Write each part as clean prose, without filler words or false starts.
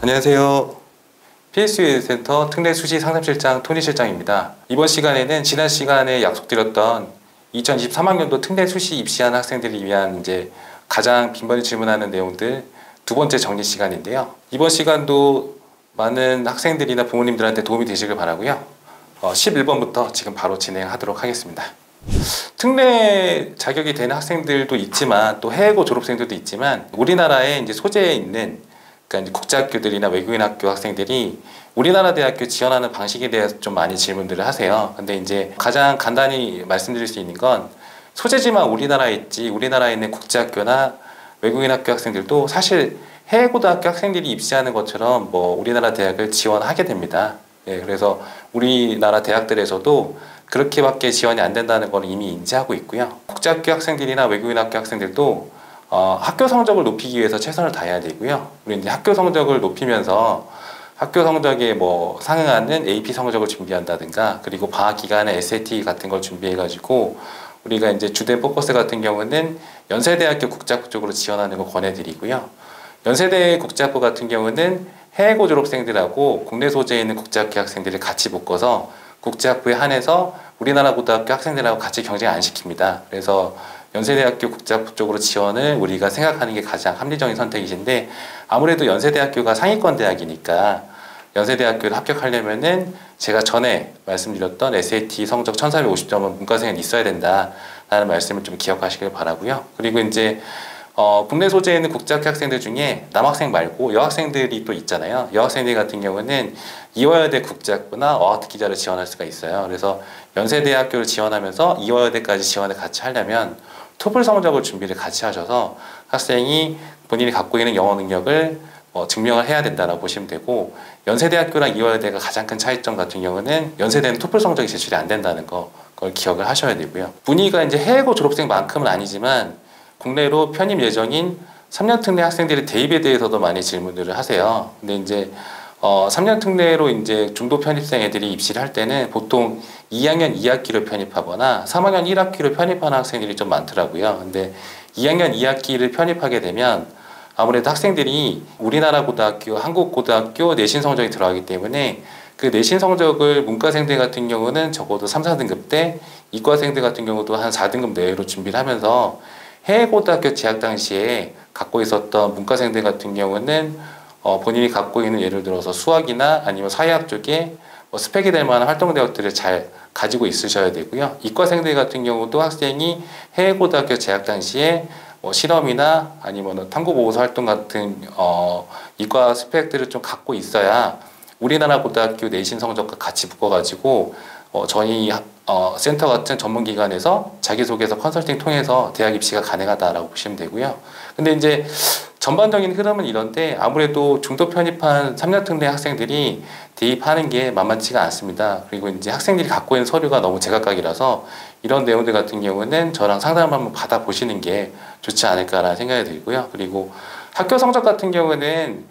안녕하세요. PSU센터 특례수시 상담실장 토니 실장입니다. 이번 시간에는 지난 시간에 약속드렸던 2023학년도 특례수시 입시한 학생들을 위한 가장 빈번히 질문하는 내용들 두 번째 정리 시간인데요. 이번 시간도 많은 학생들이나 부모님들한테 도움이 되시길 바라고요. 11번부터 지금 바로 진행하도록 하겠습니다. 특례 자격이 되는 학생들도 있지만 또 해외고 졸업생들도 있지만 우리나라에 소재에 있는 국제학교들이나 외국인 학교 학생들이 우리나라 대학교 지원하는 방식에 대해서 좀 많이 질문들을 하세요. 근데 가장 간단히 말씀드릴 수 있는 건 소재지만 우리나라에 있지 우리나라에 있는 국제학교나 외국인 학교 학생들도 사실 해외고등학교 학생들이 입시하는 것처럼 우리나라 대학을 지원하게 됩니다. 그래서 우리나라 대학들에서도 그렇게밖에 지원이 안 된다는 걸 이미 인지하고 있고요. 국제학교 학생들이나 외국인 학교 학생들도 학교 성적을 높이기 위해서 최선을 다해야 되고요. 우리 학교 성적을 높이면서 학교 성적에 상응하는 AP 성적을 준비한다든가 그리고 방학 기간에 SAT 같은 걸 준비해가지고 우리가 주된 포커스 같은 경우는 연세대학교 국제학부 쪽으로 지원하는 거 권해드리고요. 연세대 국제학부 같은 경우는 해외고 졸업생들하고 국내 소재에 있는 국제학교 학생들을 같이 묶어서 국제학부에 한해서 우리나라 고등학교 학생들하고 같이 경쟁 안 시킵니다. 그래서 연세대학교 국제학부 쪽으로 지원을 우리가 생각하는 게 가장 합리적인 선택이신데 아무래도 연세대학교가 상위권 대학이니까 연세대학교를 합격하려면은 제가 전에 말씀드렸던 SAT 성적 1450점은 문과생은 있어야 된다라는 말씀을 좀 기억하시길 바라고요. 그리고 국내 소재에 있는 국제학교 학생들 중에 남학생 말고 여학생들이 또 있잖아요. 여학생들 같은 경우는 이화여대 국제학부나 어학특기자를 지원할 수가 있어요. 그래서 연세대학교를 지원하면서 이화여대까지 지원을 같이 하려면 토플 성적을 준비를 같이 하셔서 학생이 본인이 갖고 있는 영어 능력을 증명을 해야 된다고 보시면 되고 연세대학교랑 이화여대가 가장 큰 차이점 같은 경우는 연세대는 토플 성적이 제출이 안 된다는 그걸 기억을 하셔야 되고요. 문의가 해외고 졸업생만큼은 아니지만 국내로 편입 예정인 3년 특례 학생들의 대입에 대해서도 많이 질문들을 하세요. 근데 3년 특례로 중도 편입생 애들이 입시를 할 때는 보통 2학년 2학기를 편입하거나 3학년 1학기를 편입하는 학생들이 좀 많더라고요. 근데 2학년 2학기를 편입하게 되면 아무래도 학생들이 우리나라 고등학교, 한국 고등학교 내신 성적이 들어가기 때문에 그 내신 성적을 문과생들 같은 경우는 적어도 3, 4등급 때 이과생들 같은 경우도 한 4등급 내외로 준비를 하면서 해외고등학교 재학 당시에 갖고 있었던 문과생들 같은 경우는 본인이 갖고 있는 예를 들어서 수학이나 아니면 사회학 쪽에 스펙이 될 만한 활동대학들을 잘 가지고 있으셔야 되고요. 이과생들 같은 경우도 학생이 해외고등학교 재학 당시에 실험이나 아니면 탐구보고서 활동 같은 이과 스펙들을 좀 갖고 있어야 우리나라 고등학교 내신 성적과 같이 묶어가지고 저희 센터 같은 전문기관에서 자기소개서 컨설팅 통해서 대학 입시가 가능하다라고 보시면 되고요. 근데 전반적인 흐름은 이런데 아무래도 중도 편입한 3년 특례 학생들이 대입하는 게 만만치가 않습니다. 그리고 학생들이 갖고 있는 서류가 너무 제각각이라서 이런 내용들 같은 경우는 저랑 상담을 한번 받아보시는 게 좋지 않을까라는 생각이 들고요. 그리고 학교 성적 같은 경우는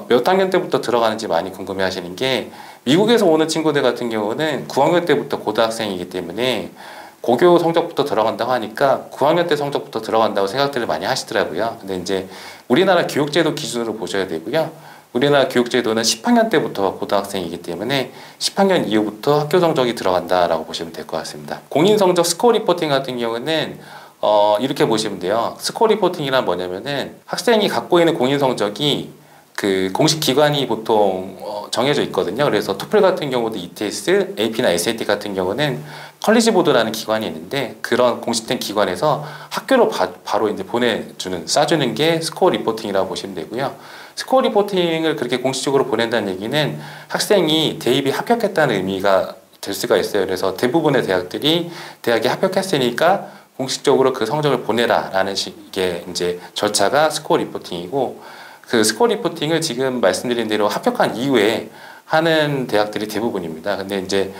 몇 학년 때부터 들어가는지 많이 궁금해 하시는 게 미국에서 오는 친구들 같은 경우는 9학년 때부터 고등학생이기 때문에 고교 성적부터 들어간다고 하니까 9학년 때 성적부터 들어간다고 생각들을 많이 하시더라고요. 근데 우리나라 교육제도 기준으로 보셔야 되고요. 우리나라 교육제도는 10학년 때부터 고등학생이기 때문에 10학년 이후부터 학교 성적이 들어간다라고 보시면 될 것 같습니다. 공인 성적 스코어 리포팅 같은 경우는 이렇게 보시면 돼요. 스코어 리포팅이란 뭐냐면은 학생이 갖고 있는 공인 성적이 그 공식 기관이 보통 정해져 있거든요. 그래서 토플 같은 경우도 ETS, AP나 SAT 같은 경우는 컬리지 보드라는 기관이 있는데 그런 공식된 기관에서 학교로 바로 보내주는, 싸주는 게 스코어 리포팅이라고 보시면 되고요. 스코어 리포팅을 그렇게 공식적으로 보낸다는 얘기는 학생이 대입이 합격했다는 의미가 될 수가 있어요. 그래서 대부분의 대학들이 대학에 합격했으니까 공식적으로 그 성적을 보내라 라는 식의 절차가 스코어 리포팅이고 그 스코어 리포팅을 지금 말씀드린 대로 합격한 이후에 하는 대학들이 대부분입니다. 근데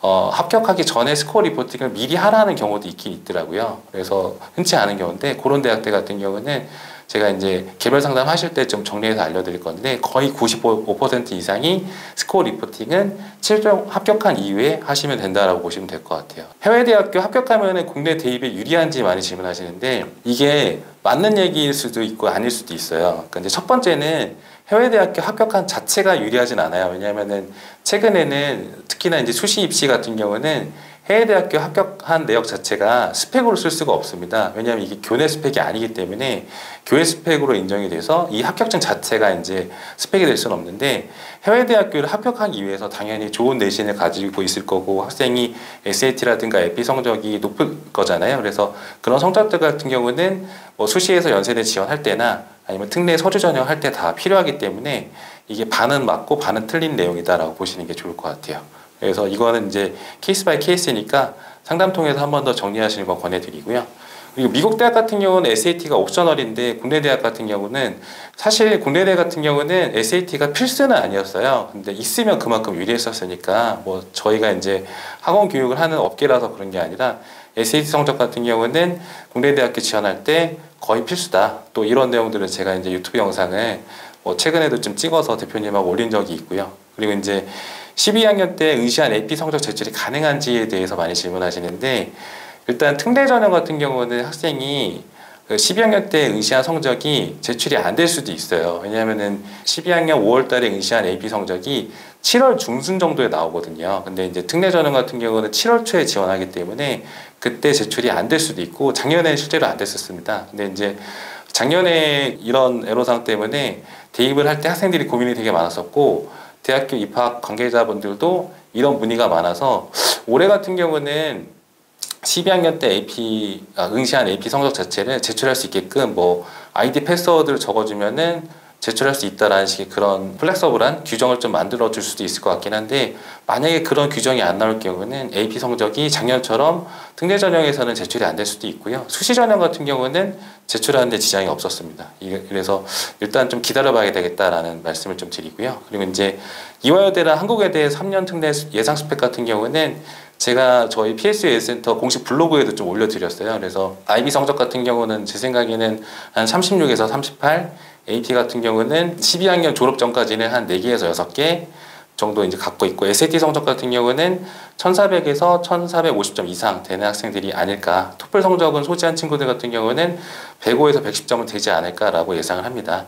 합격하기 전에 스코어 리포팅을 미리 하라는 경우도 있긴 있더라고요. 그래서 흔치 않은 경우인데 그런 대학들 같은 경우는 제가 개별 상담 하실 때 좀 정리해서 알려드릴 건데 거의 95% 이상이 스코어 리포팅은 최종 합격한 이후에 하시면 된다라고 보시면 될 것 같아요. 해외대학교 합격하면 국내 대입에 유리한지 많이 질문하시는데 이게 맞는 얘기일 수도 있고 아닐 수도 있어요. 그러니까 이제 첫 번째는 해외 대학교 합격한 자체가 유리하진 않아요. 왜냐하면은 최근에는 특히나 이제 수시 입시 같은 경우는 해외 대학교 합격한 내역 자체가 스펙으로 쓸 수가 없습니다. 왜냐하면 이게 교내 스펙이 아니기 때문에 교내 스펙으로 인정이 돼서 이 합격증 자체가 이제 스펙이 될 수는 없는데, 해외 대학교를 합격하기 위해서 당연히 좋은 내신을 가지고 있을 거고 학생이 SAT라든가 에피 성적이 높을 거잖아요. 그래서 그런 성적들 같은 경우는 뭐 수시에서 연세대 지원할 때나 아니면 특례 서류 전형할 때 다 필요하기 때문에 이게 반은 맞고 반은 틀린 내용이다라고 보시는 게 좋을 것 같아요. 그래서 이거는 이제 케이스 바이 케이스니까 상담 통해서 한 번 더 정리하시는 거 권해드리고요. 그리고 미국 대학 같은 경우는 SAT가 옵셔널인데, 국내 대학 같은 경우는 사실 국내 대학 같은 경우는 SAT가 필수는 아니었어요. 근데 있으면 그만큼 유리했었으니까, 뭐 저희가 이제 학원 교육을 하는 업계라서 그런 게 아니라 SAT 성적 같은 경우는 국내 대학교 지원할 때 거의 필수다. 또 이런 내용들은 제가 이제 유튜브 영상을 뭐 최근에도 좀 찍어서 대표님하고 올린 적이 있고요. 그리고 이제 12학년 때 응시한 AP 성적 제출이 가능한지에 대해서 많이 질문하시는데, 일단 특례 전형 같은 경우는 학생이 12학년 때 응시한 성적이 제출이 안 될 수도 있어요. 왜냐하면은 12학년 5월 달에 응시한 AP 성적이 7월 중순 정도에 나오거든요. 근데 이제 특례 전형 같은 경우는 7월 초에 지원하기 때문에 그때 제출이 안 될 수도 있고, 작년에 실제로 안 됐었습니다. 근데 이제 작년에 이런 애로사항 때문에 대입을 할 때 학생들이 고민이 되게 많았었고, 대학교 입학 관계자분들도 이런 문의가 많아서 올해 같은 경우는 12학년 때 응시한 AP 성적 자체를 제출할 수 있게끔 뭐 아이디 패스워드를 적어주면은 제출할 수 있다라는 식의 그런 플렉서블한 규정을 좀 만들어 줄 수도 있을 것 같긴 한데, 만약에 그런 규정이 안 나올 경우는 AP 성적이 작년처럼 특례 전형에서는 제출이 안 될 수도 있고요. 수시 전형 같은 경우는 제출하는 데 지장이 없었습니다. 그래서 일단 좀 기다려 봐야 되겠다라는 말씀을 좀 드리고요. 그리고 이제 이화여대랑 한국외대 3년 특례 예상 스펙 같은 경우는 제가 저희 PSUS센터 공식 블로그에도 좀 올려드렸어요. 그래서 IB 성적 같은 경우는 제 생각에는 한 36에서 38, AP 같은 경우는 12학년 졸업 전까지는 한 4개에서 6개 정도 이제 갖고 있고, SAT 성적 같은 경우는 1400에서 1450점 이상 되는 학생들이 아닐까. 토플 성적은 소지한 친구들 같은 경우는 105에서 110점은 되지 않을까라고 예상을 합니다.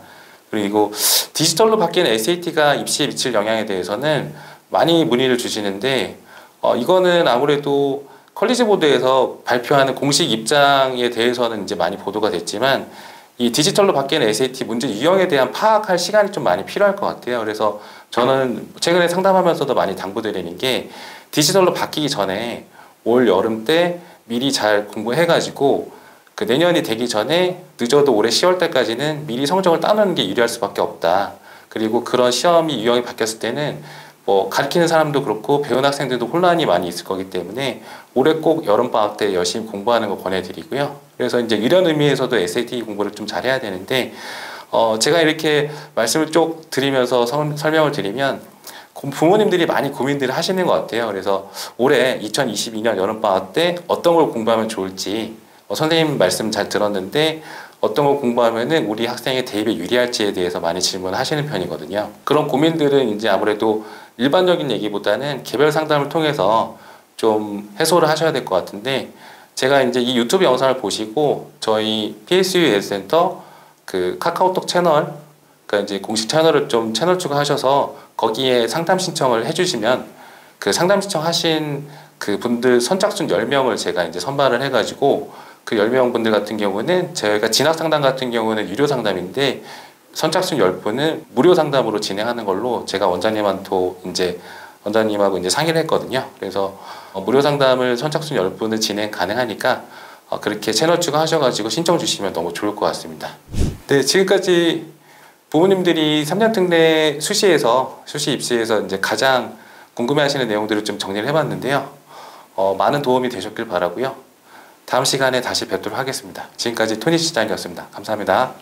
그리고 디지털로 바뀌는 SAT가 입시에 미칠 영향에 대해서는 많이 문의를 주시는데, 이거는 아무래도 컬리지 보드에서 발표하는 공식 입장에 대해서는 이제 많이 보도가 됐지만, 이 디지털로 바뀌는 SAT 문제 유형에 대한 파악할 시간이 좀 많이 필요할 것 같아요. 그래서 저는 최근에 상담하면서도 많이 당부드리는 게, 디지털로 바뀌기 전에 올 여름 때 미리 잘 공부해가지고 그 내년이 되기 전에 늦어도 올해 10월 달까지는 미리 성적을 따놓는 게 유리할 수밖에 없다. 그리고 그런 시험이 유형이 바뀌었을 때는 뭐 가르치는 사람도 그렇고 배운 학생들도 혼란이 많이 있을 거기 때문에 올해 꼭 여름방학 때 열심히 공부하는 거 권해드리고요. 그래서 이제 이런 의미에서도 SAT 공부를 좀 잘해야 되는데, 제가 이렇게 말씀을 쭉 드리면서 설명을 드리면 부모님들이 많이 고민들을 하시는 것 같아요. 그래서 올해 2022년 여름방학 때 어떤 걸 공부하면 좋을지, 선생님 말씀 잘 들었는데 어떤 걸 공부하면은 우리 학생의 대입에 유리할지에 대해서 많이 질문하시는 편이거든요. 그런 고민들은 이제 아무래도 일반적인 얘기보다는 개별 상담을 통해서 좀 해소를 하셔야 될 것 같은데, 제가 이제 이 유튜브 영상을 보시고 저희 PSU 예술센터 그 카카오톡 채널, 그러니까 이제 공식 채널을 좀 채널 추가하셔서 거기에 상담 신청을 해주시면, 그 상담 신청하신 그 분들 선착순 10명을 제가 이제 선발을 해가지고 그 10명 분들 같은 경우는 저희가 진학 상담 같은 경우는 유료 상담인데, 선착순 10분은 무료 상담으로 진행하는 걸로 제가 원장님하고 이제 상의를 했거든요. 그래서 무료 상담을 선착순 10분을 진행 가능하니까 그렇게 채널 추가하셔가지고 신청 주시면 너무 좋을 것 같습니다. 네, 지금까지 부모님들이 3년 특례 수시 입시에서 이제 가장 궁금해하시는 내용들을 좀 정리를 해봤는데요. 많은 도움이 되셨길 바라고요. 다음 시간에 다시 뵙도록 하겠습니다. 지금까지 토니 시장이었습니다. 감사합니다.